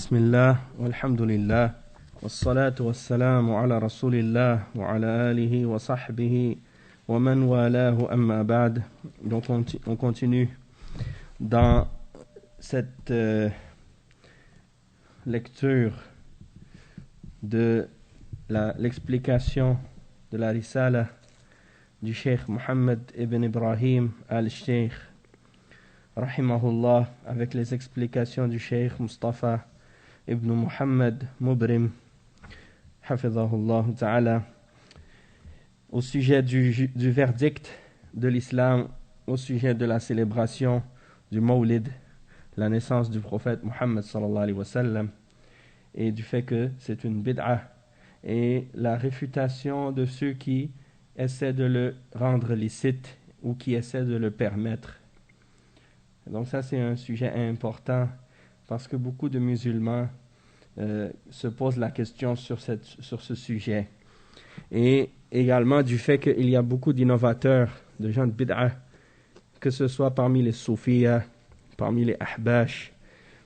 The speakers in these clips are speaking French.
بسم الله والحمد لله والصلاة والسلام على رسول الله وعلى آله وصحبه ومن والاه أما بعد. Donc on continue dans cette lecture de l'explication de la risala du Cheikh Mohammed ibn Ibrahim al-Sheikh rahimahullah, avec les explications du Cheikh Mustafa ibn Muhammad Mubrim hafidhahullah ta'ala, au sujet du verdict de l'islam, au sujet de la célébration du Mawlid, la naissance du prophète Muhammad sallallahu alayhi wa sallam, et du fait que c'est une bid'a, et la réfutation de ceux qui essaient de le rendre licite ou qui essaient de le permettre. Donc ça, c'est un sujet important parce que beaucoup de musulmans se posent la question sur ce sujet. Et également du fait qu'il y a beaucoup d'innovateurs, de gens de bid'a, que ce soit parmi les soufiyas, parmi les ahbash,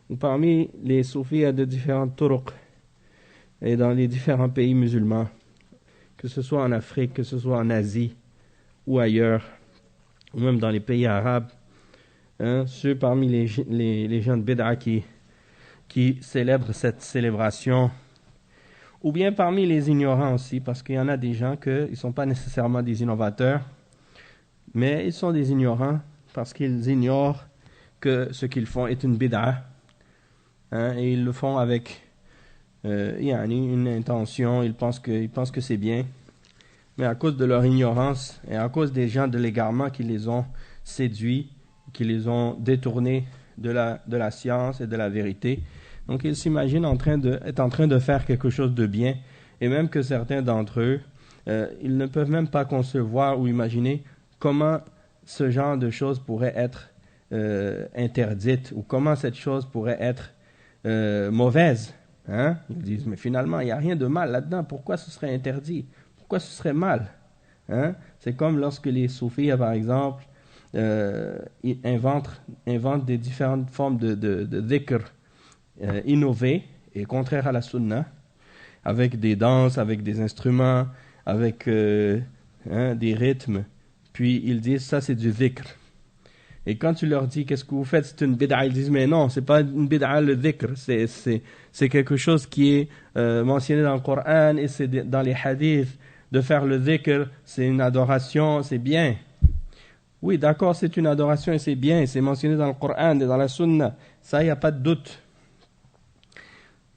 ou parmi les soufiyas de différentes turuq, et dans les différents pays musulmans, que ce soit en Afrique, que ce soit en Asie, ou ailleurs, ou même dans les pays arabes. Ceux parmi les gens de bid'a qui célèbrent cette célébration, ou bien parmi les ignorants aussi, parce qu'il y en a des gens qui ne sont pas nécessairement des innovateurs, mais ils sont des ignorants parce qu'ils ignorent que ce qu'ils font est une bid'a, et ils le font avec une intention, ils pensent que c'est bien, mais à cause de leur ignorance et à cause des gens de l'égarement qui les ont séduits, qui les ont détournés de la science et de la vérité. Donc ils s'imaginent être en train de faire quelque chose de bien, et même que certains d'entre eux, ils ne peuvent même pas concevoir ou imaginer comment ce genre de choses pourrait être interdite, ou comment cette chose pourrait être mauvaise. Ils disent, mais finalement, il n'y a rien de mal là-dedans, pourquoi ce serait interdit? Pourquoi ce serait mal? C'est comme lorsque les soufis, par exemple, ils inventent des différentes formes de dhikr innovées et contraires à la sunna, avec des danses, avec des instruments, avec des rythmes, puis ils disent ça c'est du dhikr. Et quand tu leur dis qu'est-ce que vous faites, c'est une bid'a, ils disent mais non, c'est pas une bid'a le dhikr, c'est quelque chose qui est mentionné dans le Coran et c'est dans les hadiths. De faire le dhikr, c'est une adoration, c'est bien. Oui, d'accord, c'est une adoration et c'est bien, c'est mentionné dans le Coran et dans la Sunna, ça, il n'y a pas de doute.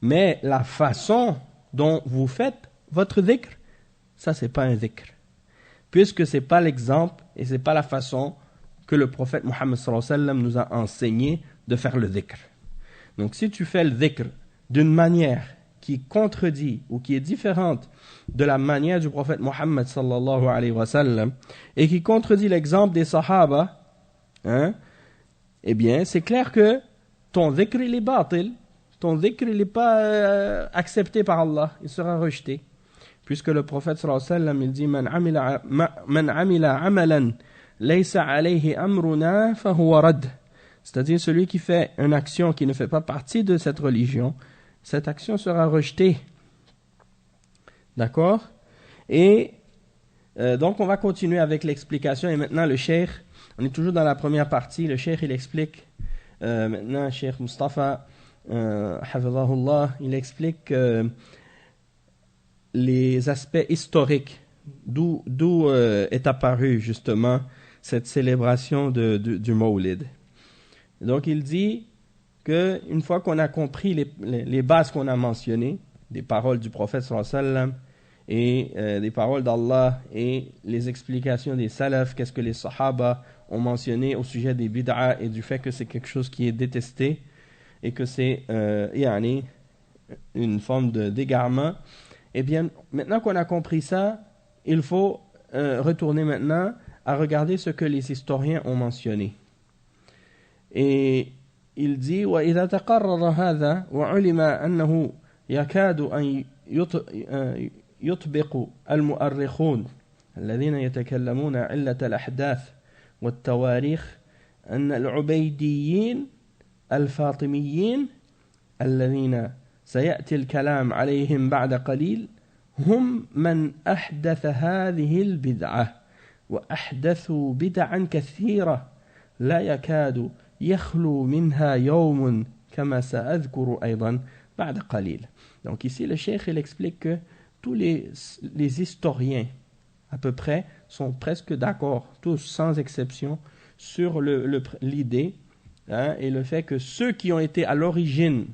Mais la façon dont vous faites votre dhikr, ça, c'est pas un dhikr. Puisque c'est pas l'exemple et c'est pas la façon que le prophète Mohammed sallallahu alayhi wa sallam nous a enseigné de faire le dhikr. Donc, si tu fais le dhikr d'une manière qui contredit ou qui est différente de la manière du prophète Mohammed sallallahu alayhi wa sallam et qui contredit l'exemple des sahaba, eh bien, c'est clair que ton dhikr il est batil, ton dhikr il n'est pas accepté par Allah, il sera rejeté. Puisque le prophète sallallahu alayhi wa sallam il dit man amila amalan laysa alayhi amruna fahuwa rad, c'est-à-dire celui qui fait une action qui ne fait pas partie de cette religion, cette action sera rejetée. D'accord? Et donc on va continuer avec l'explication. Et maintenant le cheikh, on est toujours dans la première partie, le cheikh il explique, maintenant cheikh Mustafa hafidhahullah, il explique les aspects historiques d'où est apparue justement cette célébration du Mawlid. Donc il dit qu'une fois qu'on a compris les bases qu'on a mentionnées, des paroles du prophète sallallahu alayhi wa sallam et des paroles d'Allah et les explications des salaf, qu'est-ce que les sahaba ont mentionné au sujet des bid'a et du fait que c'est quelque chose qui est détesté et que c'est une forme d'égarement, eh bien maintenant qu'on a compris ça, il faut retourner maintenant à regarder ce que les historiens ont mentionné. Et il dit وإذا تقرر هذا وعلم أنه يكاد أن يطبق المؤرخون الذين يتكلمون علة الأحداث والتواريخ أن العبيديين الفاطميين الذين سيأتي الكلام عليهم بعد قليل هم من أحدث هذه البدعة وأحدثوا بدعا كثيرة لا يكاد يخلو منها يوم كما سأذكر أيضا بعد قليل. Donc ici le cheikh il explique que tous les historiens à peu près sont presque d'accord, tous sans exception, sur l'idée et le fait que ceux qui ont été à l'origine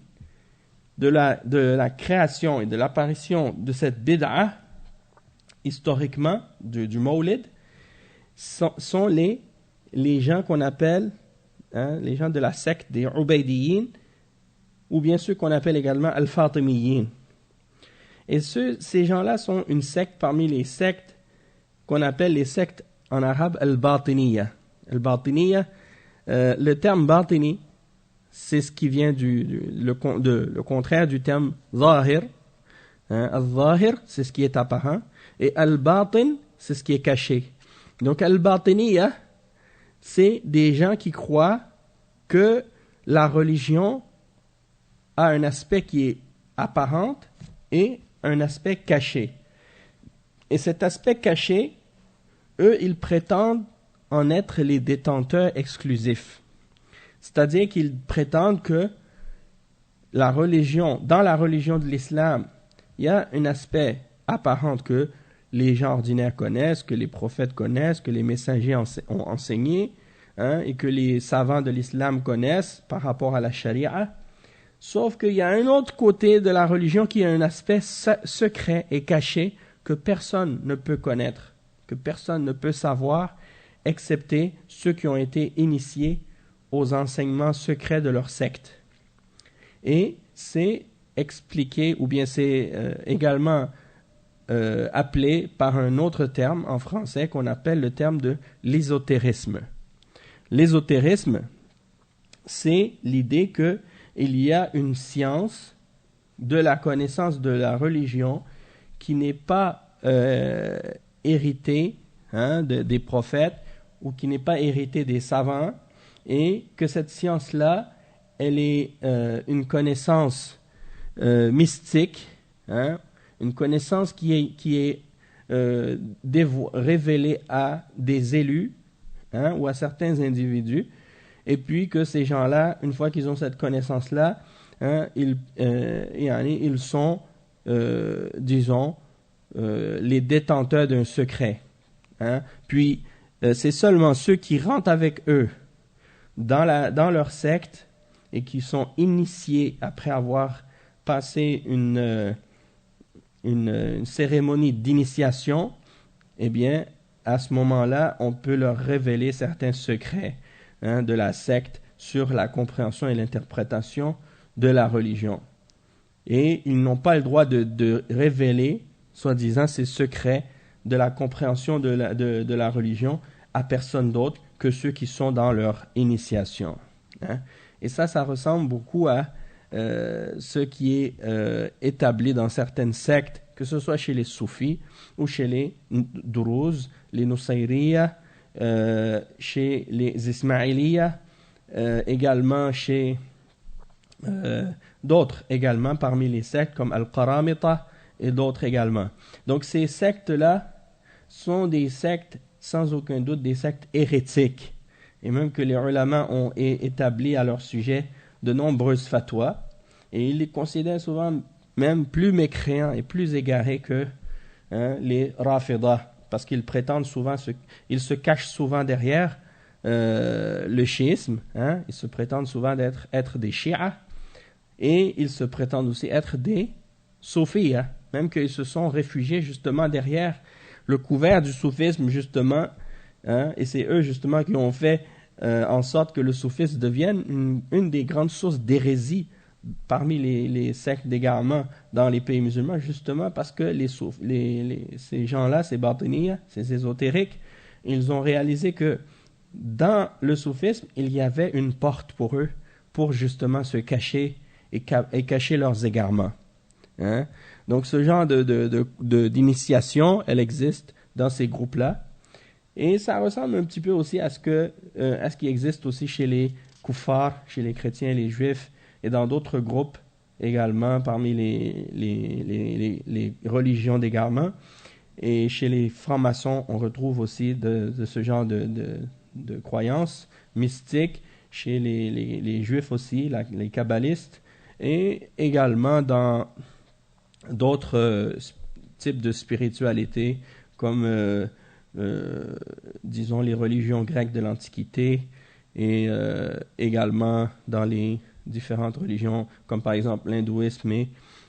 de la création et de l'apparition de cette bid'a, historiquement, du Mawlid, sont les gens qu'on appelle, les gens de la secte des Ubaydiyin, ou bien ceux qu'on appelle également Al-Fatimiyin. Et ces gens-là sont une secte parmi les sectes qu'on appelle les sectes en arabe Al-Batiniya. Al-Batiniya, le terme Batini, c'est ce qui vient le contraire du terme Zahir. Al-Zahir, c'est ce qui est apparent. Et Al-Batin, c'est ce qui est caché. Donc Al-Batiniya, c'est des gens qui croient que la religion a un aspect qui est apparent et un aspect caché. Et cet aspect caché, eux, ils prétendent en être les détenteurs exclusifs. C'est-à-dire qu'ils prétendent que dans la religion de l'islam, il y a un aspect apparent que les gens ordinaires connaissent, que les prophètes connaissent, que les messagers ont enseigné, et que les savants de l'islam connaissent par rapport à la charia. Sauf qu'il y a un autre côté de la religion qui a un aspect secret et caché que personne ne peut connaître, que personne ne peut savoir, excepté ceux qui ont été initiés aux enseignements secrets de leur secte. Et c'est expliqué, ou bien c'est également appelé par un autre terme en français qu'on appelle le terme de l'ésotérisme. L'ésotérisme, c'est l'idée qu'il y a une science de la connaissance de la religion qui n'est pas héritée des prophètes ou qui n'est pas héritée des savants, et que cette science-là, elle est une connaissance mystique, une connaissance qui est révélée à des élus ou à certains individus, et puis que ces gens-là, une fois qu'ils ont cette connaissance-là, ils sont, disons, les détenteurs d'un secret. Puis, c'est seulement ceux qui rentrent avec eux dans leur secte et qui sont initiés après avoir passé une cérémonie d'initiation, eh bien, à ce moment-là, on peut leur révéler certains secrets de la secte sur la compréhension et l'interprétation de la religion. Et ils n'ont pas le droit de révéler, soi-disant, ces secrets de la compréhension de la religion à personne d'autre que ceux qui sont dans leur initiation. Et ça ressemble beaucoup à ce qui est établi dans certaines sectes, que ce soit chez les soufis ou chez les Druze, les Nusayriya, chez les Ismaïliya, également chez d'autres également parmi les sectes comme Al-Qaramita et d'autres également. Donc ces sectes-là sont des sectes sans aucun doute des sectes hérétiques, et même que les ulama ont établi à leur sujet de nombreuses fatwas, et ils les considèrent souvent même plus mécréants et plus égarés que les Rafidah, parce qu'ils prétendent souvent, ils se cachent souvent derrière le chiisme, ils se prétendent souvent être des chiites, et ils se prétendent aussi être des soufis, même qu'ils se sont réfugiés justement derrière le couvert du soufisme, justement, et c'est eux justement qui ont fait en sorte que le soufisme devienne une des grandes sources d'hérésie parmi les sectes d'égarement dans les pays musulmans, justement parce que ces gens-là, ces batiniya, ces ésotériques, ils ont réalisé que dans le soufisme, il y avait une porte pour eux, pour justement se cacher et cacher leurs égarements. Donc ce genre d'initiation, elle existe dans ces groupes-là. Et ça ressemble un petit peu aussi à ce qui existe aussi chez les kuffars, chez les chrétiens et les juifs, et dans d'autres groupes également parmi les religions d'égarement. Et chez les francs-maçons, on retrouve aussi de ce genre de croyances mystiques. Chez les juifs aussi, les kabbalistes. Et également dans d'autres types de spiritualité, comme, disons, les religions grecques de l'Antiquité, et également dans les différentes religions, comme par exemple l'hindouisme et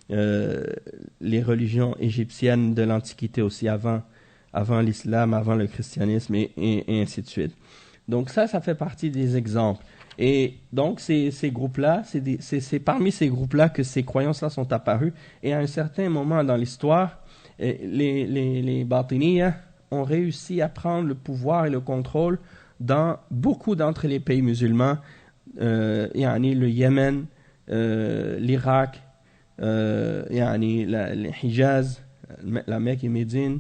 les religions égyptiennes de l'Antiquité aussi, avant l'islam, avant le christianisme, et ainsi de suite. Donc ça fait partie des exemples. Et donc ces groupes-là, c'est parmi ces groupes-là que ces croyances-là sont apparues. Et à un certain moment dans l'histoire, les Batiniyas ont réussi à prendre le pouvoir et le contrôle dans beaucoup d'entre les pays musulmans, le Yémen, l'Irak, le Hijaz, la Mecque et Médine,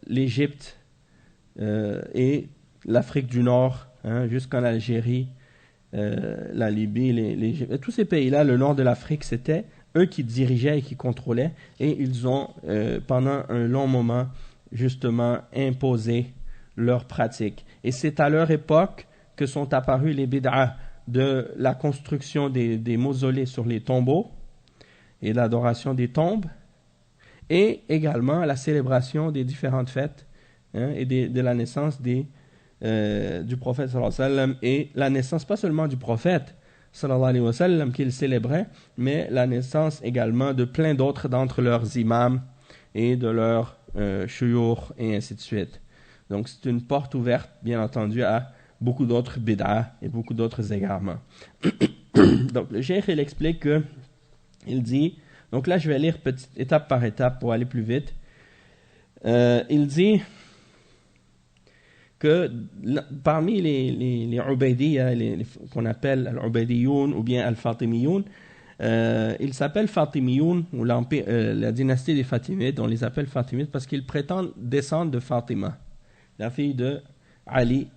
l'Égypte et l'Afrique du Nord, jusqu'en Algérie, la Libye, l'Égypte. Tous ces pays-là, le nord de l'Afrique, c'était eux qui dirigeaient et qui contrôlaient, et ils ont, pendant un long moment, justement imposé leurs pratiques. Et c'est à leur époque que sont apparus les bid'ah de la construction des mausolées sur les tombeaux et l'adoration des tombes, et également la célébration des différentes fêtes, et de la naissance du prophète sallallahu alayhi wa sallam, et la naissance pas seulement du prophète sallallahu alayhi wa sallam qu'ils célébraient, mais la naissance également de plein d'autres d'entre leurs imams et de leurs shuyukh, et ainsi de suite. Donc c'est une porte ouverte, bien entendu, à beaucoup d'autres bid'ah et beaucoup d'autres égarements. Donc le cheikh, il explique que, il dit, donc là je vais lire étape par étape pour aller plus vite. Il dit que parmi les Ubaydiyya, qu'on appelle al-Ubaydiyoun ou bien al-Fatimiyoun, ils s'appellent Fatimiyoun, ou la dynastie des Fatimides, on les appelle Fatimides parce qu'ils prétendent descendre de Fatima, la fille de Ali,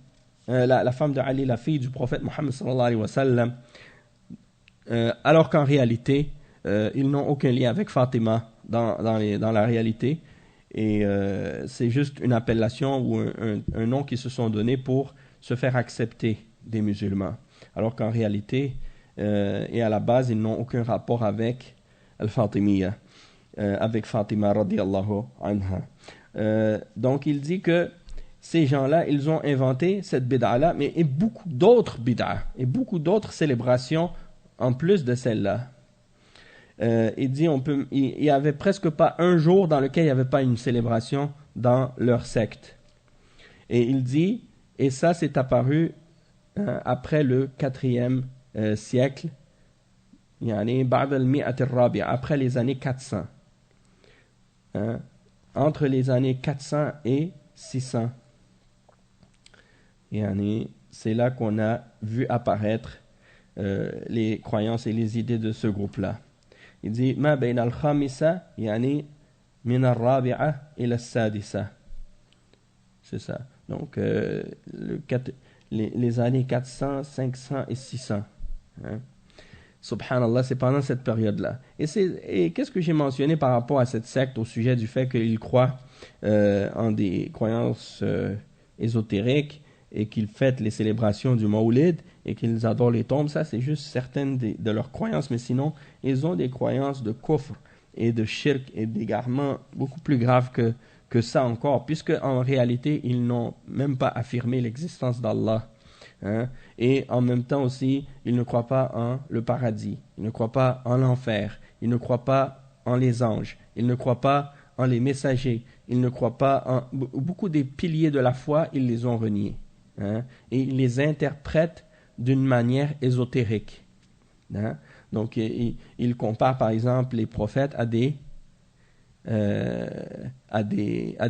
la femme de Ali, la fille du prophète Mohammed sallallahu alayhi wa sallam, alors qu'en réalité, ils n'ont aucun lien avec Fatima dans la réalité. Et c'est juste une appellation ou un nom qu'ils se sont donnés pour se faire accepter des musulmans. Alors qu'en réalité, et à la base, ils n'ont aucun rapport avec Al-Fatimiyya, avec Fatima radiyallahu anha. Donc il dit que ces gens-là, ils ont inventé cette bid'a-là, mais et beaucoup d'autres bid'a, et beaucoup d'autres célébrations en plus de celle-là. Il dit il n'y avait presque pas un jour dans lequel il n'y avait pas une célébration dans leur secte. Et il dit, et ça c'est apparu après le 4e siècle, après les années 400. Entre les années 400 et 600. C'est là qu'on a vu apparaître les croyances et les idées de ce groupe-là. Il dit ma bayna al-khamisa min al-rabi'a ila al-sadisa. C'est ça. Donc les années 400, 500 et 600. Subhanallah, c'est pendant cette période-là. Et qu'est-ce que j'ai mentionné par rapport à cette secte au sujet du fait qu'ils croient en des croyances ésotériques et qu'ils fêtent les célébrations du Mawlid et qu'ils adorent les tombes, ça c'est juste certaines de leurs croyances, mais sinon ils ont des croyances de kufr et de shirk et d'égarement beaucoup plus graves que ça encore, puisque en réalité ils n'ont même pas affirmé l'existence d'Allah, et en même temps aussi ils ne croient pas en le paradis, ils ne croient pas en l'enfer, ils ne croient pas en les anges, ils ne croient pas en les messagers, ils ne croient pas en beaucoup des piliers de la foi, ils les ont reniés. Et ils les interprètent d'une manière ésotérique. Donc il compare par exemple les prophètes à des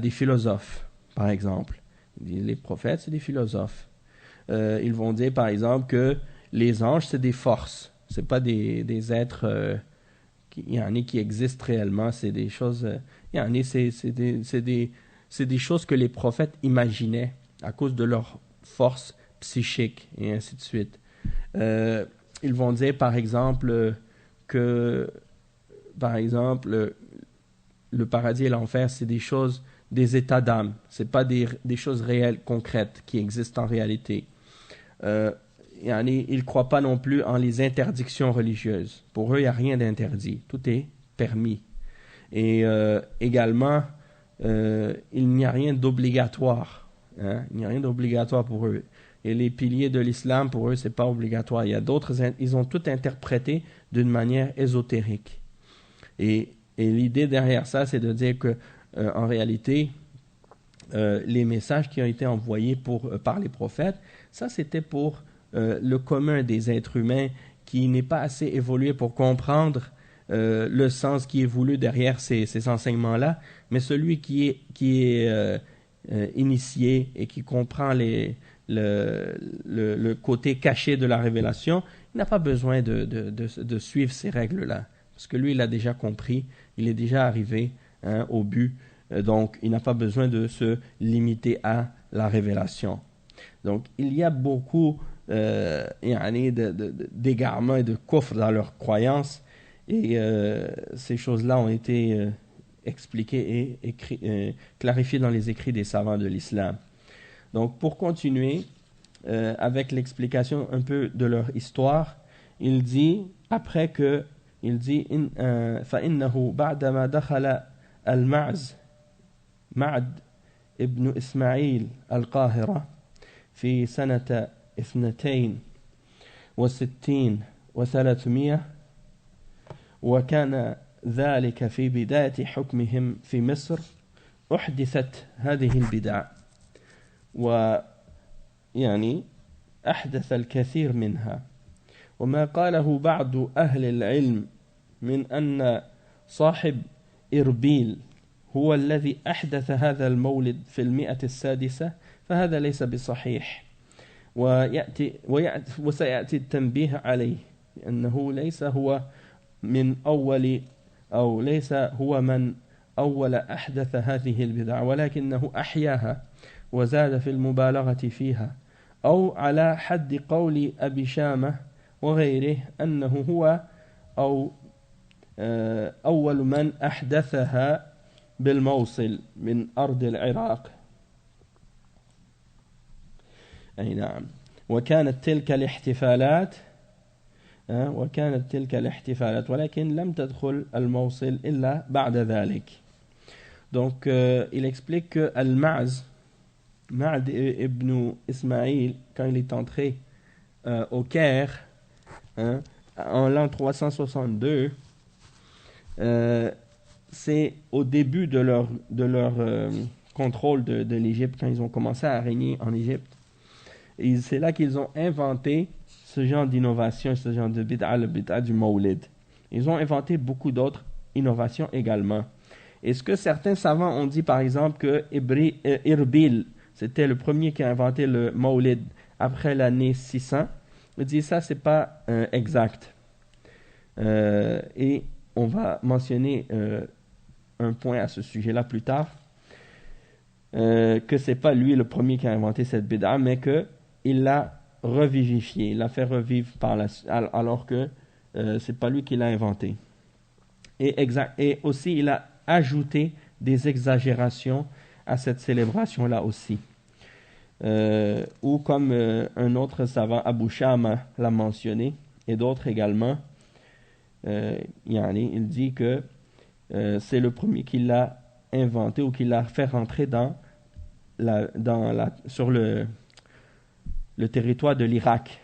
philosophes, par exemple. Les prophètes, c'est des philosophes. Ils vont dire par exemple que les anges, c'est des forces. C'est pas des êtres il y en a qui existent réellement. C'est des choses. C'est des choses que les prophètes imaginaient à cause de leur force psychique et ainsi de suite. Ils vont dire par exemple que, par exemple, le paradis et l'enfer, c'est des choses, des états d'âme. Ce n'est pas des choses réelles, concrètes, qui existent en réalité. Ils ne croient pas non plus en les interdictions religieuses. Pour eux, il n'y a rien d'interdit. Tout est permis. Et également, il n'y a rien d'obligatoire. Hein? Il n'y a rien d'obligatoire pour eux. Et les piliers de l'islam, pour eux, ce n'est pas obligatoire. Il y a d'autres, ils ont tout interprété d'une manière ésotérique. Et l'idée derrière ça, c'est de dire que, en réalité, les messages qui ont été envoyés par les prophètes, ça c'était pour le commun des êtres humains qui n'est pas assez évolué pour comprendre le sens qui est voulu derrière ces enseignements-là, mais celui qui est initié et qui comprend le côté caché de la révélation, il n'a pas besoin de suivre ces règles-là, parce que lui, il a déjà compris, il est déjà arrivé au but, donc il n'a pas besoin de se limiter à la révélation. Donc il y a beaucoup d'égarements et de kufr dans leurs croyances, et ces choses-là ont été expliquées et clarifiées dans les écrits des savants de l'islam. Donc pour continuer avec l'explication un peu de leur histoire, il dit, après que il dit فإنه بعدما دخل المعز معد ابن إسماعيل القاهرة في سنة 62 و300 وكان ذلك في بداية حكمهم في مصر أحدثت هذه البدع ويعني أحدث الكثير منها وما قاله بعض أهل العلم من أن صاحب إربيل هو الذي أحدث هذا المولد في 106 فهذا ليس بصحيح وسيأتي التنبيه عليه لأنه ليس هو من أول أو ليس هو من أول أحدث هذه البدع ولكنه أحياها وزاد في المبالغة فيها أو على حد قول أبي شامة وغيره أنه هو أو أول من أحدثها بالموصل من أرض العراق أي نعم وكانت تلك الاحتفالات ولكن لم تدخل الموصل إلا بعد ذلك. Donc il explique que Al-Ma'z Ma'd ibn Ismaïl, quand il est entré au Caire en l'an 362, c'est au début de leur contrôle de l'Égypte, quand ils ont commencé à régner en Égypte. Et c'est là qu'ils ont inventé ce genre d'innovation, ce genre de bid'a, le bid'a du Mawlid. Ils ont inventé beaucoup d'autres innovations également. Et ce que certains savants ont dit, par exemple, que Irbil, c'était le premier qui a inventé le Mawlid après l'année 600, ils disent ça, c'est pas exact. Et on va mentionner un point à ce sujet-là plus tard, que c'est pas lui le premier qui a inventé cette bid'a, mais qu'il l'a revivifié, il l'a fait revivre alors que c'est pas lui qui l'a inventé. Et aussi il a ajouté des exagérations à cette célébration-là aussi. Ou comme un autre savant, Abu Shama, l'a mentionné, et d'autres également, il dit que c'est le premier qui l'a inventé ou qui l'a fait rentrer sur le territoire de l'Irak,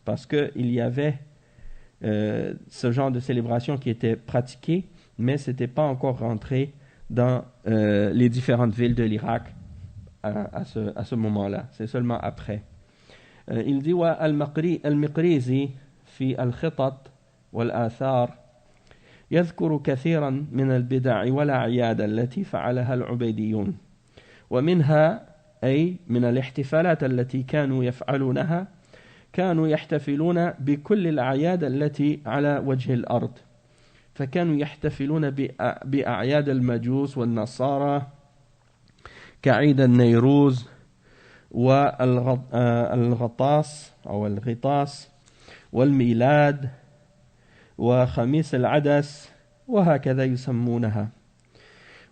parce qu'il y avait ce genre de célébration qui était pratiqué, mais ce n'était pas encore rentré dans les différentes villes de l'Irak à ce moment-là, c'est seulement après. Il dit al-Miqrizi fi al-Khitat wal-Athar يذكر كثيرا من البدع والأعياد التي فعلها العبيديون ومنها أي من الاحتفالات التي كانوا يفعلونها كانوا يحتفلون بكل الأعياد التي على وجه الأرض فكانوا يحتفلون بأعياد المجوس والنصارى كعيد النيروز والغطاس أو الغطاس والميلاد وخميس العدس وهكذا يسمونها.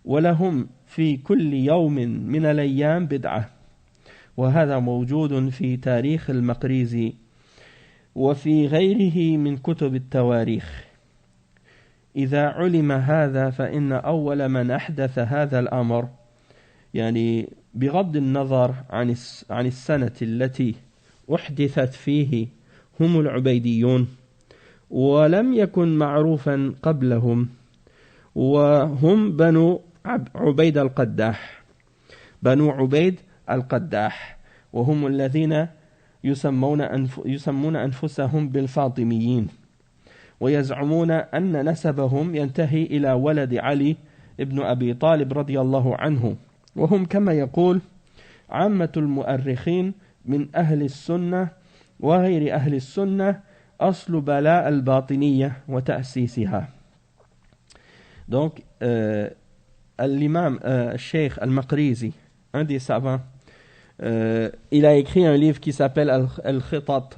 ولهم في كل يوم من الأيام بدعة، وهذا موجود في تاريخ المقريزي وفي غيره من كتب التواريخ. إذا علم هذا فإن أول من أحدث هذا الأمر، يعني بغض النظر عن السنة التي أحدثت فيه، هم العبيديون، ولم يكن معروفا قبلهم، وهم بنو عبيد القداح، بنو عبيد القداح، وهم الذين يسمون أنفسهم بالفاطميين، ويزعمون أن نسبهم ينتهي إلى ولد علي ابن أبي طالب رضي الله عنه، وهم كما يقول عامة المؤرخين من أهل السنة وغير أهل السنة أصل بلاء الباطنية وتأسيسها. Donc, l'imam Cheikh Al-Maqrizi, un des savants, il a écrit un livre qui s'appelle Al-Khitat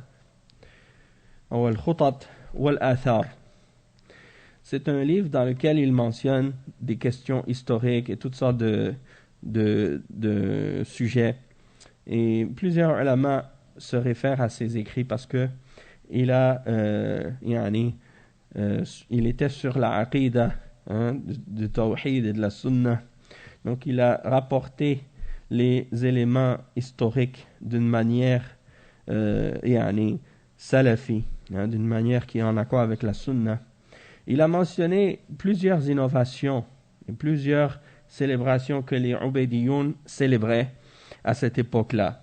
ou Al-Khutat ou Al-Athar. C'est un livre dans lequel il mentionne des questions historiques et toutes sortes de sujets. Et plusieurs ulama se réfèrent à ses écrits parce que il était sur la aqidah, du tawhid et de la sunnah. Donc il a rapporté les éléments historiques d'une manière salafi, d'une manière qui est en accord avec la sunnah. Il a mentionné plusieurs innovations et plusieurs célébrations que les Ubaydiyoun célébraient à cette époque-là.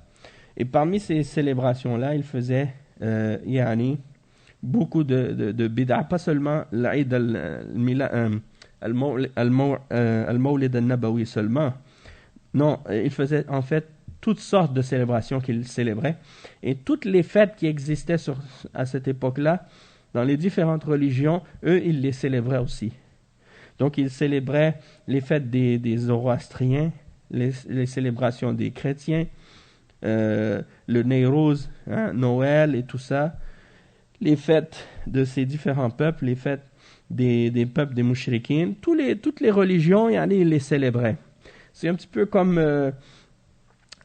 Et parmi ces célébrations-là, il faisait beaucoup de bid'a, pas seulement l'Aïd al-Mawlid al-Nabawi seulement. Non, il faisait en fait toutes sortes de célébrations qu'il célébrait. Et toutes les fêtes qui existaient à cette époque-là, dans les différentes religions, eux, ils les célébraient aussi. Donc, ils célébraient les fêtes des Zoroastriens, les célébrations des chrétiens, le Neyrouz, Noël et tout ça, les fêtes de ces différents peuples, les fêtes des peuples des mouchriquines, toutes les religions, ils les célébraient. C'est un petit peu comme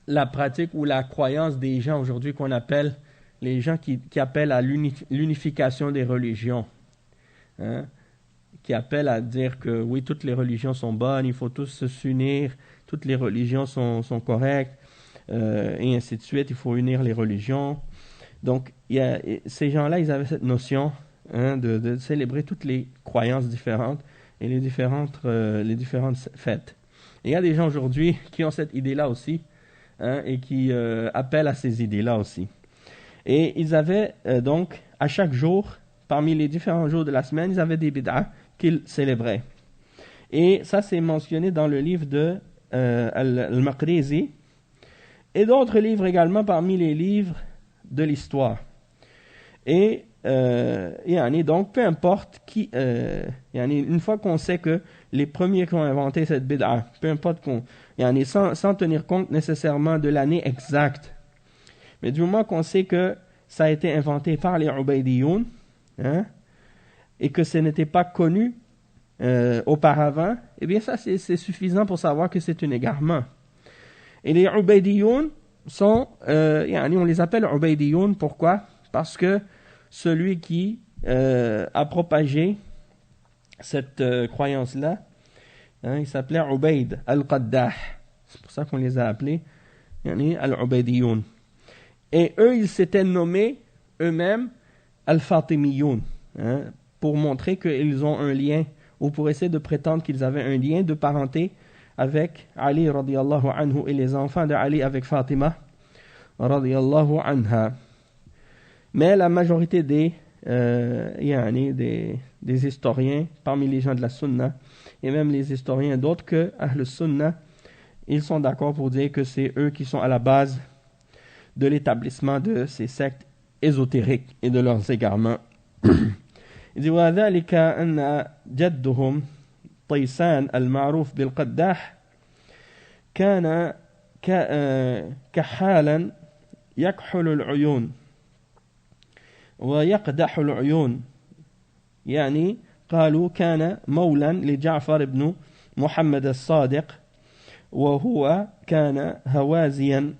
la pratique ou la croyance des gens aujourd'hui qu'on appelle les gens qui appellent à l'unification des religions, qui appellent à dire que oui, toutes les religions sont bonnes, il faut tous s'unir, toutes les religions sont correctes, et ainsi de suite, il faut unir les religions. Donc, ces gens-là, ils avaient cette notion de célébrer toutes les croyances différentes et les différentes fêtes. Et il y a des gens aujourd'hui qui ont cette idée-là aussi, et qui appellent à ces idées-là aussi. Et ils avaient donc, à chaque jour, parmi les différents jours de la semaine, ils avaient des bid'ah qu'ils célébraient. Et ça, c'est mentionné dans le livre de Al-Maqrizi, et d'autres livres également parmi les livres de l'histoire. Et donc, peu importe qui, une fois qu'on sait que les premiers qui ont inventé cette bid'a, peu importe sans tenir compte nécessairement de l'année exacte, mais du moment qu'on sait que ça a été inventé par les Ubaydiyoun, et que ce n'était pas connu auparavant, eh bien ça c'est suffisant pour savoir que c'est un égarement. Et les Ubaydiyoun sont, on les appelle Ubaydiyoun, pourquoi? Parce que celui qui a propagé cette croyance-là, il s'appelait Ubayd al-Qaddah. C'est pour ça qu'on les a appelés al-Ubaydiyoun. Et eux, ils s'étaient nommés eux-mêmes al-Fatimiyoun, pour montrer qu'ils ont un lien, ou pour essayer de prétendre qu'ils avaient un lien de parenté avec Ali radiyallahu anhu et les enfants de Ali avec Fatima radiyallahu anha. Mais la majorité des historiens, parmi les gens de la Sunna, et même les historiens d'autres que Ahl Sunna, ils sont d'accord pour dire que c'est eux qui sont à la base de l'établissement de ces sectes ésotériques et de leurs égarements. Il dit وذلك أن جدهم طيسان المعروف بالقداح كان كحالا يكحل العيون ويقدح العيون يعني قالوا كان مولا لجعفر بن محمد الصادق وهو كان هوازيا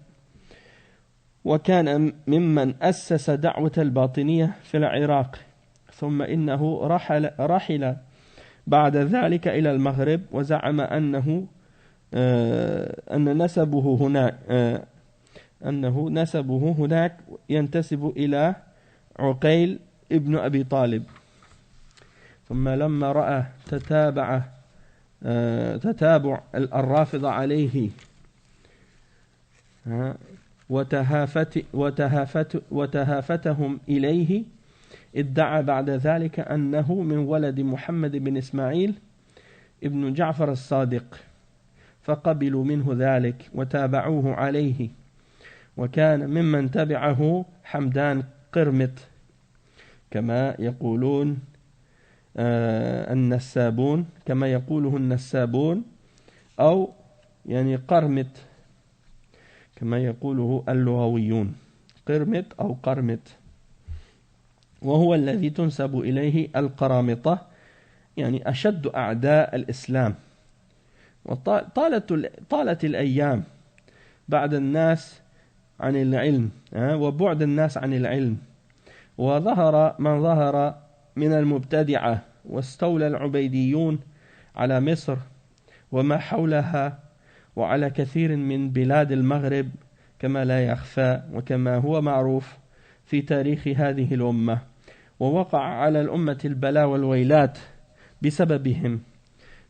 وكان ممن أسس دعوة الباطنية في العراق ثم إنه رحل بعد ذلك إلى المغرب وزعم أن نسبه هناك ينتسب إلى عقيل ابن أبي طالب. ثم لما رأى تتابع الرافضة عليه وتهافتهم إليه ادعى بعد ذلك أنه من ولد محمد بن إسماعيل ابن جعفر الصادق فقبلوا منه ذلك وتابعوه عليه. وكان ممن تبعه حمدان قرمط كما يقولون النسابون كما يقوله النسابون أو يعني قرمط كما يقوله اللغويون قرمط أو قرمط وهو الذي تنسب إليه القرامطة يعني أشد أعداء الإسلام. وطالت الأيام بعد الناس عن العلم وبعد الناس عن العلم وظهر من ظهر من المبتدعة واستولى العبيديون على مصر وما حولها وعلى كثير من بلاد المغرب كما لا يخفى وكما هو معروف في تاريخ هذه الأمة. ووقع على الأمة البلاء والويلات بسببهم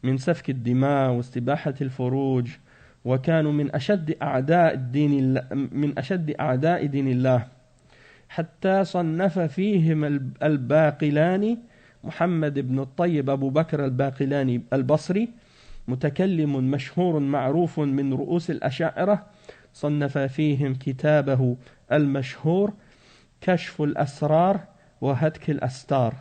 من سفك الدماء واستباحة الفروج وكانوا من أشد أعداء دين الله حتى صنف فيهم الباقلاني محمد بن الطيب أبو بكر الباقلاني البصري متكلم مشهور معروف من رؤوس الأشاعرة صنف فيهم كتابه المشهور كشف الأسرار وهتك الأستار.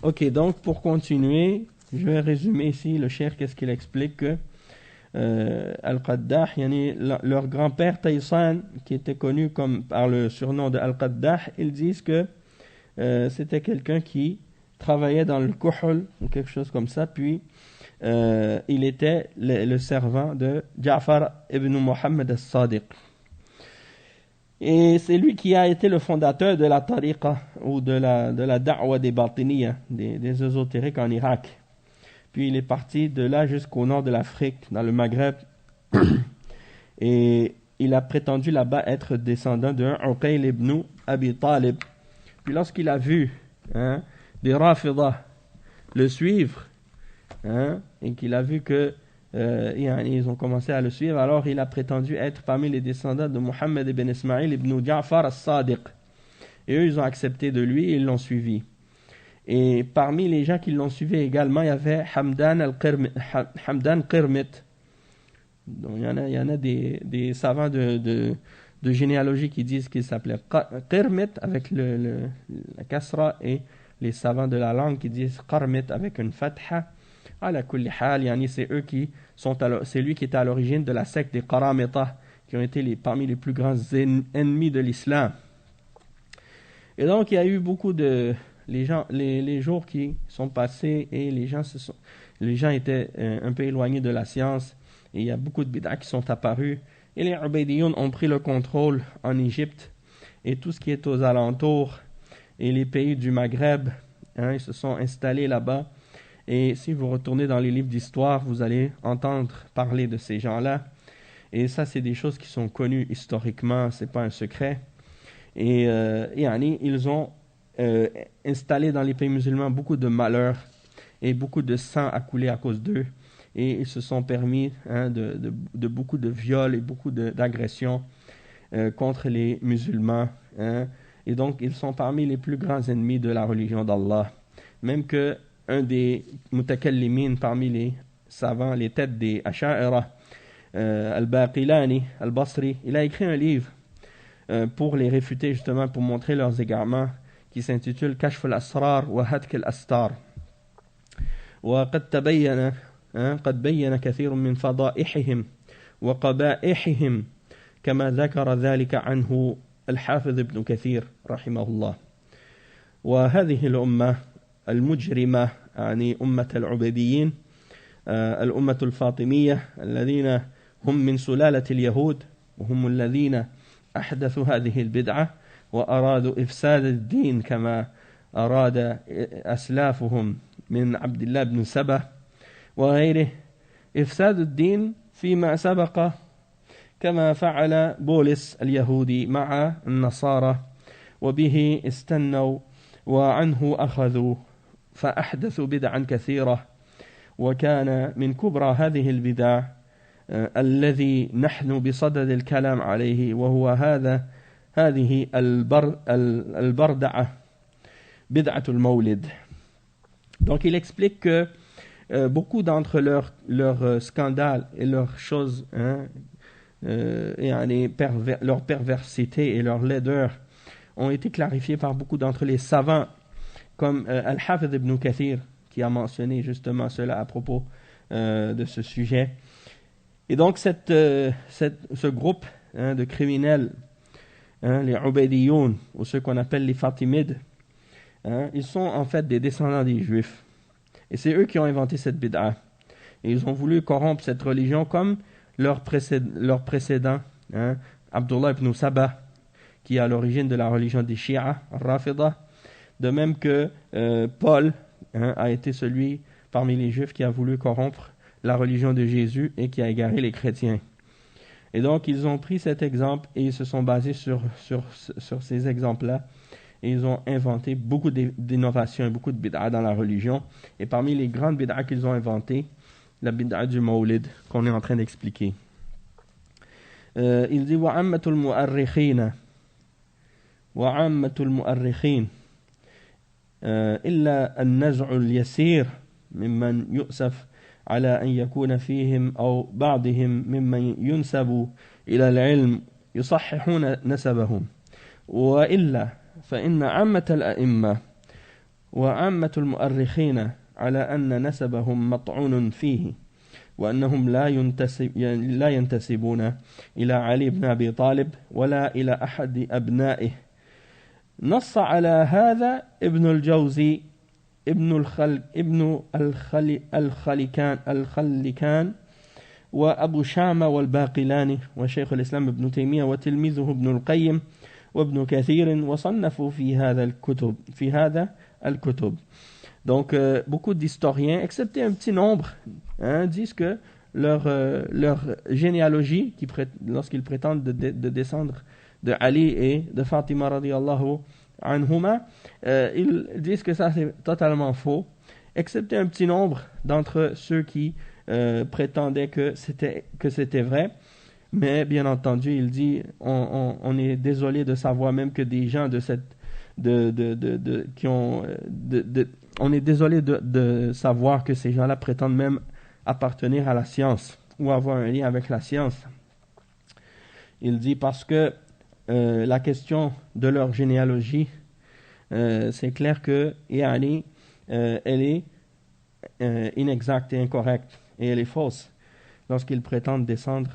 Ok, donc pour continuer, je vais résumer ici le cheikh qu'est-ce qu'il explique que Al-Qaddah, leur grand-père Taysan, qui était connu comme par le surnom de Al-Qaddah, ils disent que c'était quelqu'un qui travaillait dans le kuhul ou quelque chose comme ça, puis il était le servant de Ja'far ibn Muhammad al-Sadiq. Et c'est lui qui a été le fondateur de la tariqa ou de la da'wa des batiniya, des ésotériques en Irak. Puis il est parti de là jusqu'au nord de l'Afrique, dans le Maghreb. Et il a prétendu là-bas être descendant de Uqayl ibn Abi Talib. Puis lorsqu'il a vu des Rafidah le suivre, et qu'il a vu que ils ont commencé à le suivre, alors il a prétendu être parmi les descendants de Muhammad ibn Ismail ibn Ja'far al-Sadiq. Et eux, ils ont accepté de lui et ils l'ont suivi. Et parmi les gens qui l'ont suivi également, il y avait Hamdan Qirmit. Donc il y en a des savants de généalogie qui disent qu'il s'appelait Qirmit avec la kasra, et les savants de la langue qui disent Qarmit avec une fatha. Ala kulli hal, c'est lui qui était à l'origine de la secte des Qaramita, qui ont été parmi les plus grands ennemis de l'islam. Et donc il y a eu beaucoup de les jours qui sont passés et les gens étaient un peu éloignés de la science, et il y a beaucoup de bid'ah qui sont apparus, et les Ubaydiyoun ont pris le contrôle en Égypte et tout ce qui est aux alentours et les pays du Maghreb, ils se sont installés là-bas. Et si vous retournez dans les livres d'histoire, vous allez entendre parler de ces gens-là. Et ça, c'est des choses qui sont connues historiquement, c'est pas un secret. Et ils ont installé dans les pays musulmans beaucoup de malheurs et beaucoup de sang a coulé à cause d'eux. Et ils se sont permis de beaucoup de viols et beaucoup d'agressions contre les musulmans. Et donc, ils sont parmi les plus grands ennemis de la religion d'Allah. Même que un des mutakallimin parmi les savants, les têtes des Asha'ira, Al-Baqilani, Al-Basri, il a écrit un livre pour les réfuter, justement, pour montrer leurs égarements, qui s'intitule Kashf al-Asrar wa Hatk al-Astar. وقد قد بين كثير من فضائحهم وقبائحهم كما ذكر ذلك عنه الحافظ ابن كثير رحمه الله. وهذه الأمة المجرمة يعني أمة العبيديين الأمة الفاطمية الذين هم من سلالة اليهود وهم الذين أحدثوا هذه البدعة وأرادوا إفساد الدين كما أراد أسلافهم من عبد الله بن سبأ وغيره إفساد الدين فيما سبق كما فعل بولس اليهودي مع النصارى وبه استنوا وعنه أخذوا فأحدثوا بدعا كثيرة وكان من كبرى هذه البدع الذي نحن بصدد الكلام عليه وهو هذه البردعة بدعة المولد. Donc il explique que beaucoup d'entre leurs scandales et leurs choses leur perversité et leur laideur ont été clarifiés par beaucoup d'entre les savants comme Al-Hafidh ibn Kathir qui a mentionné justement cela à propos de ce sujet. Et donc ce groupe de criminels, les Ubaydiyoun, ou ceux qu'on appelle les Fatimides, ils sont en fait des descendants des Juifs. Et c'est eux qui ont inventé cette bid'a. Et ils ont voulu corrompre cette religion comme leur précédent, Abdullah ibn Saba, qui est à l'origine de la religion des Shia, Rafida. De même que Paul a été celui parmi les Juifs qui a voulu corrompre la religion de Jésus et qui a égaré les chrétiens. Et donc ils ont pris cet exemple et ils se sont basés sur ces exemples-là et ils ont inventé beaucoup d'innovations et beaucoup de bid'a dans la religion. Et parmi les grandes bid'a qu'ils ont inventées, la bid'a du Mawlid qu'on est en train d'expliquer. Il dit وَعَمَّةُ الْمُؤَرِّخِينَ إلا النزع اليسير ممن يؤسف على أن يكون فيهم أو بعضهم ممن ينسب إلى العلم يصححون نسبهم وإلا فإن عامة الأئمة وعامة المؤرخين على أن نسبهم مطعون فيه وأنهم لا ينتسبون إلى علي بن أبي طالب ولا إلى أحد أبنائه. نص على هذا ابن الجوزي ابن الخلكان وأبو شامة والباقلاني وشيخ الإسلام ابن تيمية وتلميذه ابن القيم وابن كثير وصنفوا في هذا الكتب. Donc beaucoup d'historiens, excepté un petit nombre, disent que leur généalogie, lorsqu'ils prétendent de descendre de Ali et de Fatima radiyallahu anhuma, ils disent que ça c'est totalement faux, excepté un petit nombre d'entre ceux qui prétendaient que c'était vrai. Mais bien entendu, il dit on est désolé de savoir même que des gens on est désolé de savoir que ces gens-là prétendent même appartenir à la science ou avoir un lien avec la science. Il dit parce que la question de leur généalogie, c'est clair que elle est inexacte et incorrecte et elle est fausse lorsqu'ils prétendent descendre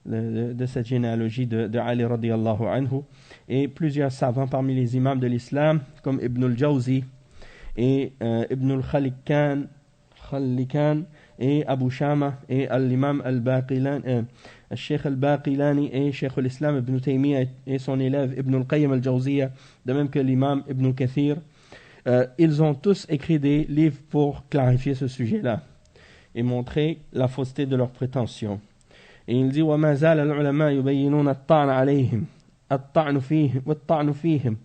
de cette généalogie de Ali radiyallahu anhu. Et plusieurs savants parmi les imams de l'islam comme Ibn al-Jawzi et Ibn al-Khalikan et Abu Shama et l'imam al-Baqilani, Cheikh al-Baqilani et Cheikh al-Islam Ibn Taymiyyah et son élève Ibn al-Qayyim al-Jawziyya, de même que l'imam Ibn Kathir, ils ont tous écrit des livres pour clarifier ce sujet-là et montrer la fausseté de leurs prétentions. Et il dit وما زال العلماء يبينون الطعن عليهم والطعن فيهم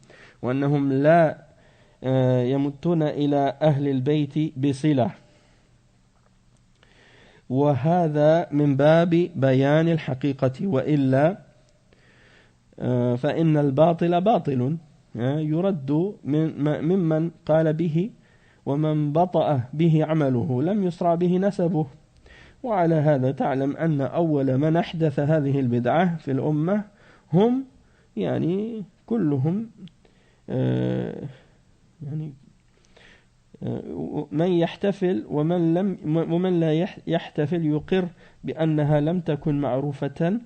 وأنهم لا يمتون إلى أهل البيت بصلة وهذا من باب بيان الحقيقة وإلا فإن الباطل باطل يرد ممن قال به ومن بطأ به عمله لم يسرع به نسبه. وعلى هذا تعلم أن أول من أحدث هذه البدعة في الأمة هم يعني كلهم من يحتفل ومن لا يحتفل يقر بأنها لم تكن معروفة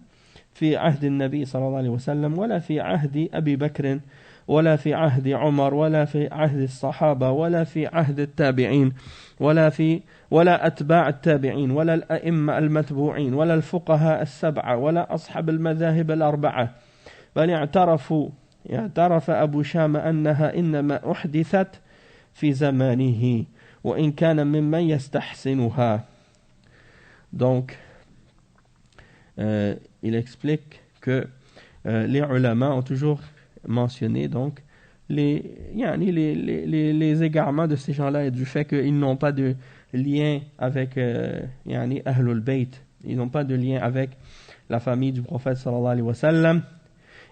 في عهد النبي صلى الله عليه وسلم ولا في عهد أبي بكر ولا في عهد عمر ولا في عهد الصحابة ولا في عهد التابعين ولا أتباع التابعين ولا الأئمة المتبوعين ولا الفقهاء السبعة ولا أصحاب المذاهب الأربعة، بل اعترف أبو شامة أنها إنما أحدثت في زمانه وإن كان ممن يستحسنها. Donc, il explique que les ulama ont toujours mentionné donc les égarements de ces gens-là et du fait qu'ils n'ont pas de lien avec Ahlul Bayt, ils n'ont pas de lien avec la famille du prophète sallallahu alayhi wa sallam.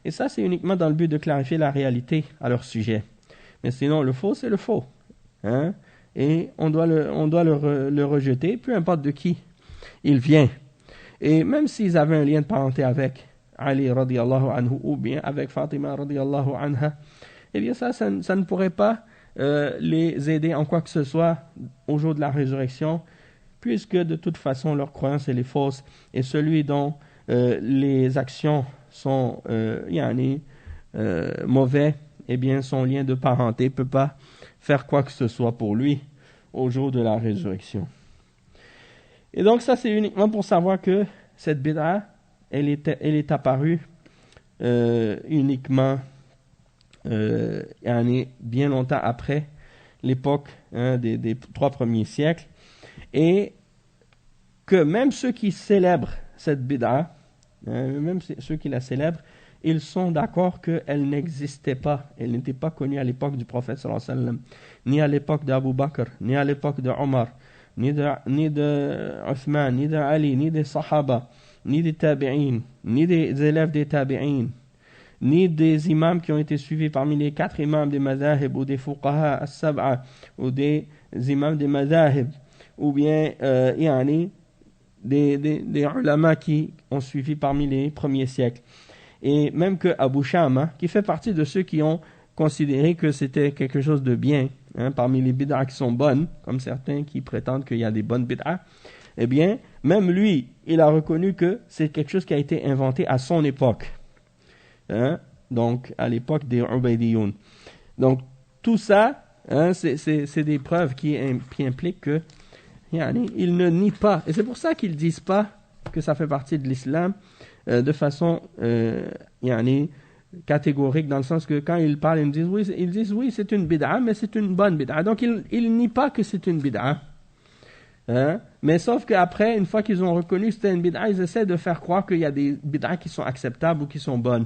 Et ça, c'est uniquement dans le but de clarifier la réalité à leur sujet. Mais sinon, le faux, c'est le faux. Hein? Et on doit le rejeter, peu importe de qui il vient. Et même s'ils avaient un lien de parenté avec Ali radiyallahu anhu ou bien avec Fatima radiyallahu anha, eh bien ça ne pourrait pas les aider en quoi que ce soit au jour de la résurrection, puisque de toute façon leur croyance elle est fausse et celui dont les actions sont mauvais, eh bien son lien de parenté ne peut pas faire quoi que ce soit pour lui au jour de la résurrection. Et donc ça c'est uniquement pour savoir que cette bid'a elle est apparue uniquement bien longtemps après l'époque des 3 premiers siècles, et que même ceux qui célèbrent cette bid'a, même ceux qui la célèbrent, ils sont d'accord qu'elle n'existait pas, elle n'était pas connue à l'époque du prophète sallallahu alayhi wa sallam, ni à l'époque d'Abu Bakr, ni à l'époque de Omar, ni de Uthman, ni de Ali, ni des Sahaba, ni des tabi'in, ni des élèves des tabi'in, ni des imams qui ont été suivis parmi les 4 imams des madhahib, ou des fuqaha as-sab'a, ou des imams des madhahib, ou bien des ulama qui ont suivi parmi les premiers siècles. Et même que Abu Shama, qui fait partie de ceux qui ont considéré que c'était quelque chose de bien, parmi les bid'ah qui sont bonnes, comme certains qui prétendent qu'il y a des bonnes bid'ah, eh bien, même lui, il a reconnu que c'est quelque chose qui a été inventé à son époque. Donc, à l'époque des Ubaydiyoun. Donc, tout ça, c'est des preuves qui impliquent que ils ne nient pas. Et c'est pour ça qu'ils ne disent pas que ça fait partie de l'islam de façon catégorique, dans le sens que quand ils parlent, ils disent oui, c'est une bid'a, mais c'est une bonne bid'a. Donc, ils nient pas que c'est une bid'a. Mais sauf qu'après, une fois qu'ils ont reconnu que c'était une bid'a, ils essaient de faire croire qu'il y a des bid'a qui sont acceptables ou qui sont bonnes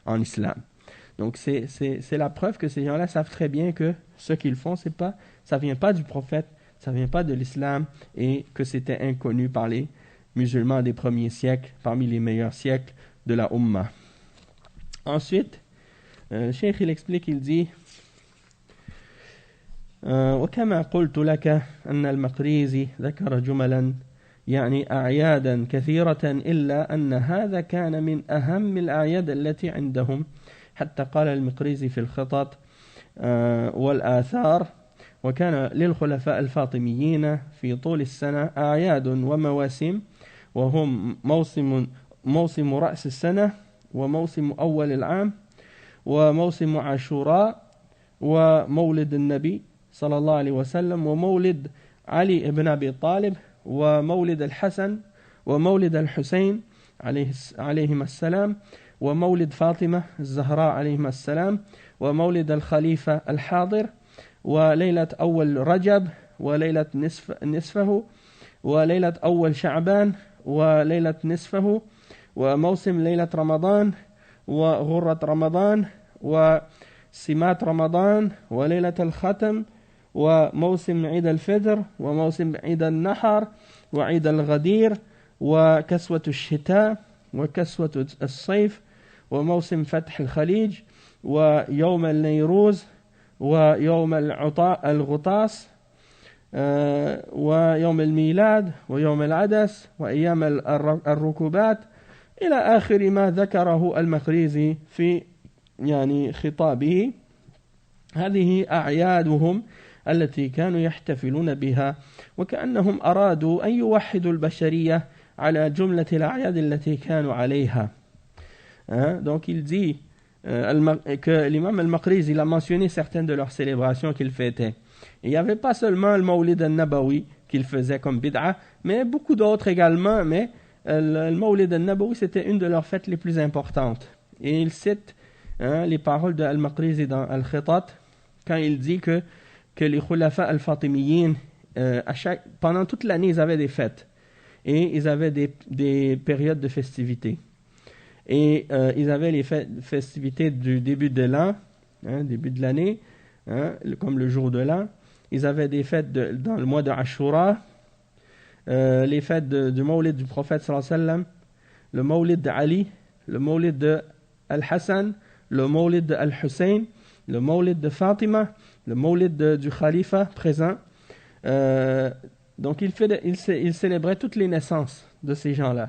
en islam. Donc c'est la preuve que ces gens-là savent très bien que ce qu'ils font, ça vient pas du prophète, ça vient pas de l'islam, et que c'était inconnu par les musulmans des premiers siècles, parmi les meilleurs siècles de la Ummah. Ensuite, le cheikh il explique, il dit وكما قلت لك أن المقريزي ذكر جملا أعيادا كثيرة إلا أن هذا كان من أهم الأعياد التي عندهم، حتى قال المقريزي في الخطط والآثار: وكان للخلفاء الفاطميين في طول السنة أعياد ومواسم، وهم موسم رأس السنة، وموسم أول العام، وموسم عاشوراء، ومولد النبي صلى الله عليه وسلم، ومولد علي بن أبي طالب، ومولد الحسن، ومولد الحسين عليهما السلام، ومولد فاطمة الزهراء عليهما السلام، ومولد الخليفة الحاضر، وليلة أول رجب، وليلة نصفه، وليلة أول شعبان، وليلة نصفه، وموسم ليلة رمضان، وغرة رمضان، وسمات رمضان، وليلة الختم، وموسم عيد الفطر، وموسم عيد النحر، وعيد الغدير، وكسوة الشتاء، وكسوة الصيف، وموسم فتح الخليج، ويوم النيروز، ويوم الغطاس، ويوم الميلاد، ويوم العدس، وأيام الركوبات، إلى آخر ما ذكره المقريزي في خطابه. هذه أعيادهم التي كانوا يحتفلون بها، وكأنهم أرادوا أن يوحدوا البشرية على جملة الأعياد التي كانوا عليها. Donc il dit que l'imam al-Maqrizi il a mentionné certaines de leurs célébrations qu'il fêtait. Il n'y avait pas seulement le Mawlid al-Nabawi qu'il faisait comme bid'a, mais beaucoup d'autres également, mais le Mawlid al-Nabawi c'était une de leurs fêtes les plus importantes. Et il cite les paroles de al-Maqrizi dans Al-Khitat quand il dit que les khulafa al-Fatimiyin pendant toute l'année ils avaient des fêtes et ils avaient des périodes de festivités. Et ils avaient les festivités du début de l'an, début de l'année, comme le jour de l'an. Ils avaient des fêtes dans le mois de Ashura, les fêtes du Mawlid du prophète sallallahu alayhi wa sallam, le Mawlid d'Ali, le Mawlid de Al-Hassan, le Mawlid de Al-Hussein, le Mawlid de Fatima, le Mawlid du Khalifa présent. Donc il célébrait toutes les naissances de ces gens-là.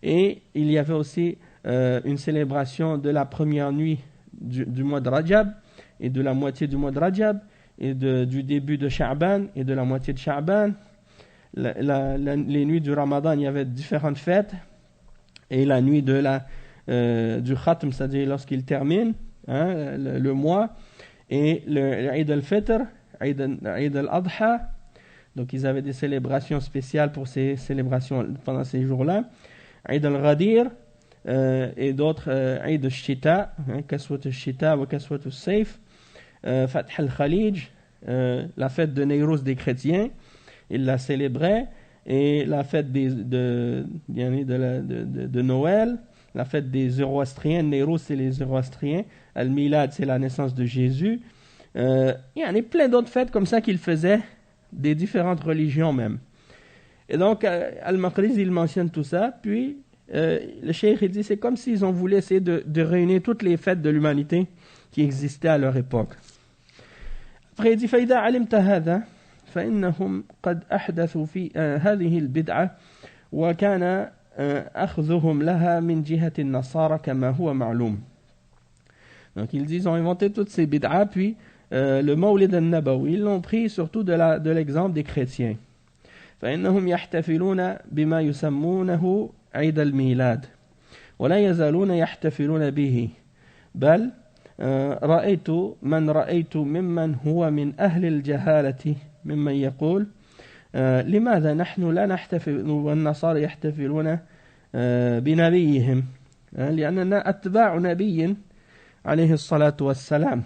Et il y avait aussi une célébration de la première nuit du mois de Rajab et de la moitié du mois de Rajab et du début de Sha'ban et de la moitié de Sha'ban. Les nuits du Ramadan, il y avait différentes fêtes. Et la nuit du Khatm, c'est-à-dire lorsqu'il termine le mois, et le Eid al-Fitr, Eid al-Adha. Donc ils avaient des célébrations spéciales pour ces célébrations pendant ces jours-là. Eid al-Ghadir et d'autres Eid al-Shita, Kaswat al-Shita ou Kaswat al-Sayf, Fath al-Khalij, la fête de Neyrouz des chrétiens, ils la célébraient, et la fête de Noël, la fête des Zoroastriens. Neyrouz c'est les Zoroastriens, Al-Milad c'est la naissance de Jésus. Il y en a plein d'autres fêtes comme ça qu'ils faisaient, des différentes religions même. Et donc Al-Maqrizi il mentionne tout ça, puis le cheikh il dit c'est comme s'ils ont voulu essayer de réunir toutes les fêtes de l'humanité qui existaient à leur époque. Après il dit فإذا علمت هذا فإنهم قد أحدثوا في هذه البدعة وكان أخذهم لها من جهة النصارى كما هو معلوم. Donc ils disent ils ont inventé toutes ces bid'a, puis le Mawlid al-Nabawi ils l'ont pris surtout de l'exemple des chrétiens. فإنهم يحتفلون بما يسمونه عيد الميلاد ولا يزالون يحتفلون به بل رأيت ممن هو من أهل الجهالة ممن يقول لماذا نحن لا نحتفل والنصارى يحتفلون بنبيهم لأننا أتباع نبي عليه الصلاة والسلام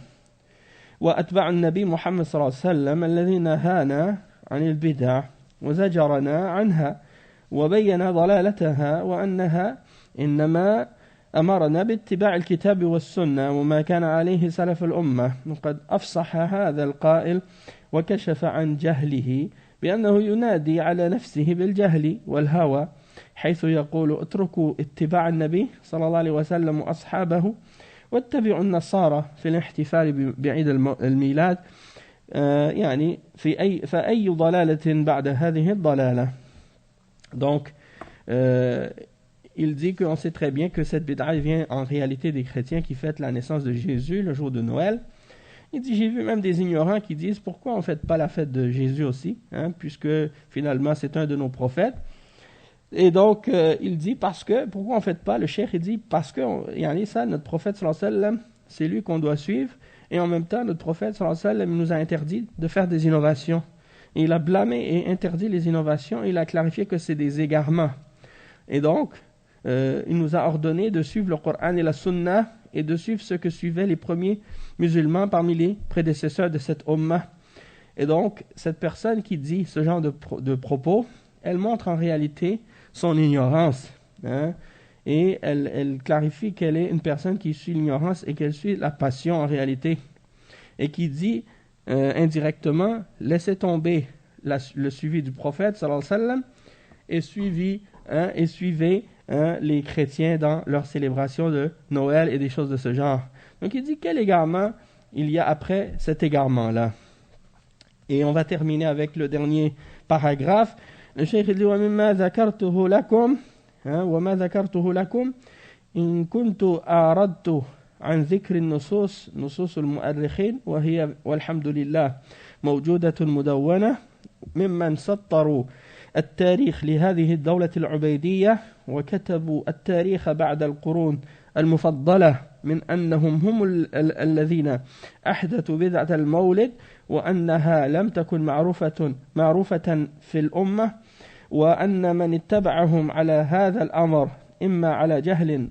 وأتباع النبي محمد صلى الله عليه وسلم الذي نهانا عن البدع وزجرنا عنها وبين ضلالتها وأنها إنما أمرنا باتباع الكتاب والسنة وما كان عليه سلف الأمة وقد أفصح هذا القائل وكشف عن جهله بأنه ينادي على نفسه بالجهل والهوى حيث يقول اتركوا اتباع النبي صلى الله عليه وسلم وأصحابه واتبعوا النصارى في الاحتفال بعيد الميلاد يعني فأي ضلالة بعد هذه الضلالة. Donc il dit qu'on sait très bien que cette bid'a vient en réalité des chrétiens qui fêtent la naissance de Jésus le jour de Noël. Il dit, j'ai vu même des ignorants qui disent pourquoi on ne fête pas la fête de Jésus aussi, puisque finalement c'est un de nos prophètes. Et donc il dit pourquoi on ne fête pas, le cheikh il dit parce que ça, notre prophète sallallahu alayhi wa sallam, c'est lui qu'on doit suivre, et en même temps notre prophète sallallahu alayhi wa sallam nous a interdit de faire des innovations. Et il a blâmé et interdit les innovations, et il a clarifié que c'est des égarements. Et donc il nous a ordonné de suivre le Coran et la Sunna et de suivre ce que suivaient les premiers musulmans parmi les prédécesseurs de cette Ummah. Et donc, cette personne qui dit ce genre de propos, elle montre en réalité son ignorance. Et elle clarifie qu'elle est une personne qui suit l'ignorance et qu'elle suit la passion en réalité. Et qui dit indirectement, laissez tomber le suivi du prophète, sallallahu alayhi wa sallam, et suivez les chrétiens dans leur célébration de Noël et des choses de ce genre. Donc il dit quel égarement il y a après cet égarement-là. Et on va terminer avec le dernier paragraphe. Le cheikh dit وَمِمَّا ذَكَرْتُهُ لَكُمْ إِن كُنتُ أَعْرَضْتُ عن ذكر نصوص المؤرخين وهي والحمد لله موجودة مدونة ممن سطروا التاريخ لهذه الدولة العبيدية وكتبوا التاريخ بعد القرون المفضلة من أنهم هم الذين أحدثوا بدعة المولد وأنها لم تكن معروفة في الأمة، وأن من اتبعهم على هذا الأمر إما على جهل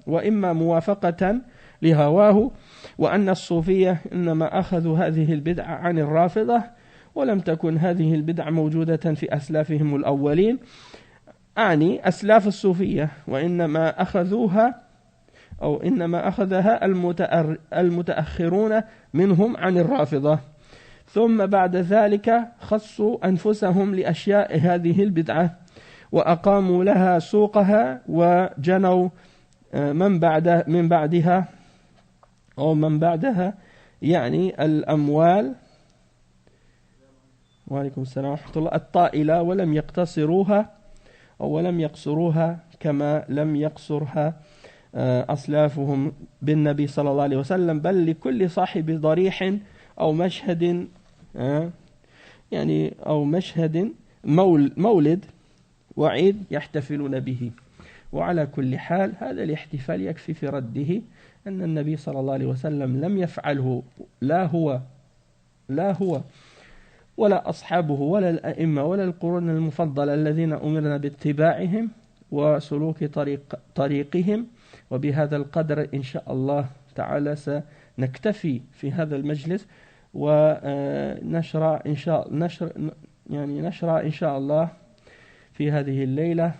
وإما موافقة لهواه، وأن الصوفية إنما أخذوا هذه البدعة عن الرافضة، ولم تكن هذه البدعة موجودة في أسلافهم الأولين، أعني أسلاف الصوفية، وإنما أخذها المتأخرون منهم عن الرافضة. ثم بعد ذلك خصوا أنفسهم لأشياء هذه البدعة وأقاموا لها سوقها، وجنوا من بعدها يعني الأموال وعليكم السلام ورحمة الله الطائلة، ولم يقصروها كما لم يقصرها أسلافهم بالنبي صلى الله عليه وسلم، بل لكل صاحب ضريح أو مشهد مولد وعيد يحتفلون به. وعلى كل حال هذا الاحتفال يكفي في رده أن النبي صلى الله عليه وسلم لم يفعله لا هو ولا أصحابه ولا الأئمة ولا القرون المفضلة الذين أمرنا باتباعهم وسلوك طريقهم. وبهذا القدر إن شاء الله تعالى سنكتفي في هذا المجلس، ونشرع إن شاء الله في هذه الليلة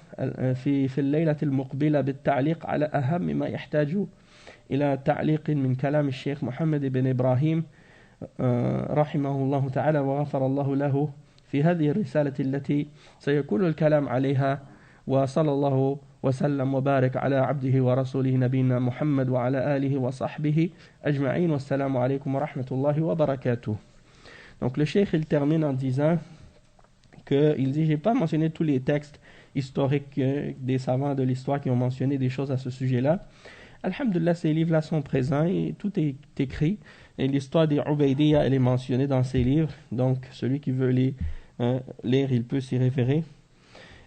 في الليلة المقبلة بالتعليق على أهم ما يحتاج إلى تعليق من كلام الشيخ محمد بن إبراهيم رحمه الله تعالى وغفر الله له في هذه الرسالة التي سيكون الكلام عليها. وصلى الله وسلم وبارك على عبده ورسوله نبينا محمد وعلى آله وصحبه أجمعين. والسلام عليكم ورحمة الله وبركاته. Donc le cheikh il termine en disant qu'il dit: j'ai pas mentionné tous les textes historiques des savants de l'histoire qui ont mentionné des choses à ce sujet-là. Alhamdulillah, ces livres-là sont présents et tout est écrit. Et l'histoire des Ubaydiyya, elle est mentionnée dans ces livres. Donc, celui qui veut les lire, il peut s'y référer.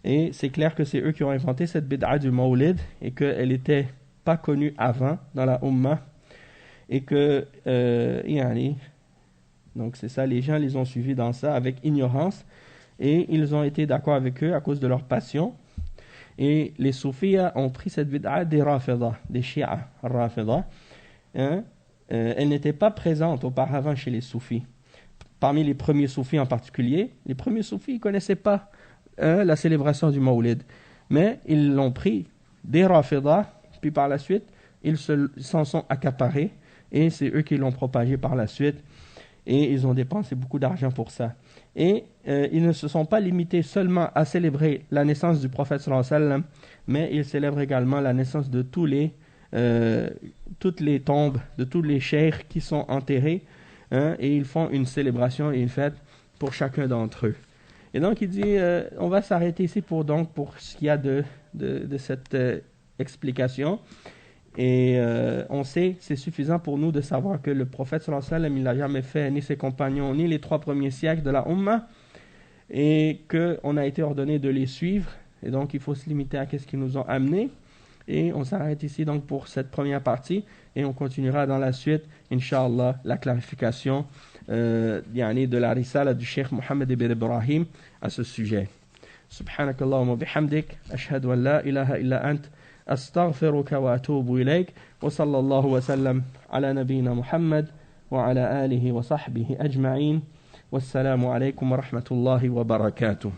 Et c'est clair que c'est eux qui ont inventé cette bid'a du Mawlid et qu'elle n'était pas connue avant dans la Ummah. Et que, donc c'est ça, les gens les ont suivis dans ça avec ignorance. Et ils ont été d'accord avec eux à cause de leur passion. Et les soufis ont pris cette bid'a des Rafida, des Shia Rafida. Elle n'était pas présente auparavant chez les soufis. Parmi les premiers soufis en particulier, les premiers soufis ne connaissaient pas la célébration du Mawlid. Mais ils l'ont pris des Rafida, puis par la suite, ils s'en sont accaparés. Et c'est eux qui l'ont propagé par la suite. Et ils ont dépensé beaucoup d'argent pour ça. Et ils ne se sont pas limités seulement à célébrer la naissance du prophète sallallahu alayhi wa sallam, mais ils célèbrent également la naissance de toutes les tombes, de tous les cheikhs qui sont enterrés, et ils font une célébration et une fête pour chacun d'entre eux. Et donc il dit, on va s'arrêter ici pour ce qu'il y a de cette explication. Et on sait, c'est suffisant pour nous de savoir que le prophète sallallahu alayhi wa sallam, il n'a jamais fait ni ses compagnons ni les 3 premiers siècles de la Ummah, et qu'on a été ordonné de les suivre, et donc il faut se limiter à ce qu'ils nous ont amené. Et on s'arrête ici donc pour cette première partie, et on continuera dans la suite, Inch'Allah, la clarification de la risala du Cheikh Mohammed ibn Ibrahim à ce sujet. Subhanakallahumma bihamdik, ashhadu an la ilaha illa ant, أستغفرك وأتوب إليك وصلى الله وسلم على نبينا محمد وعلى آله وصحبه أجمعين والسلام عليكم ورحمة الله وبركاته.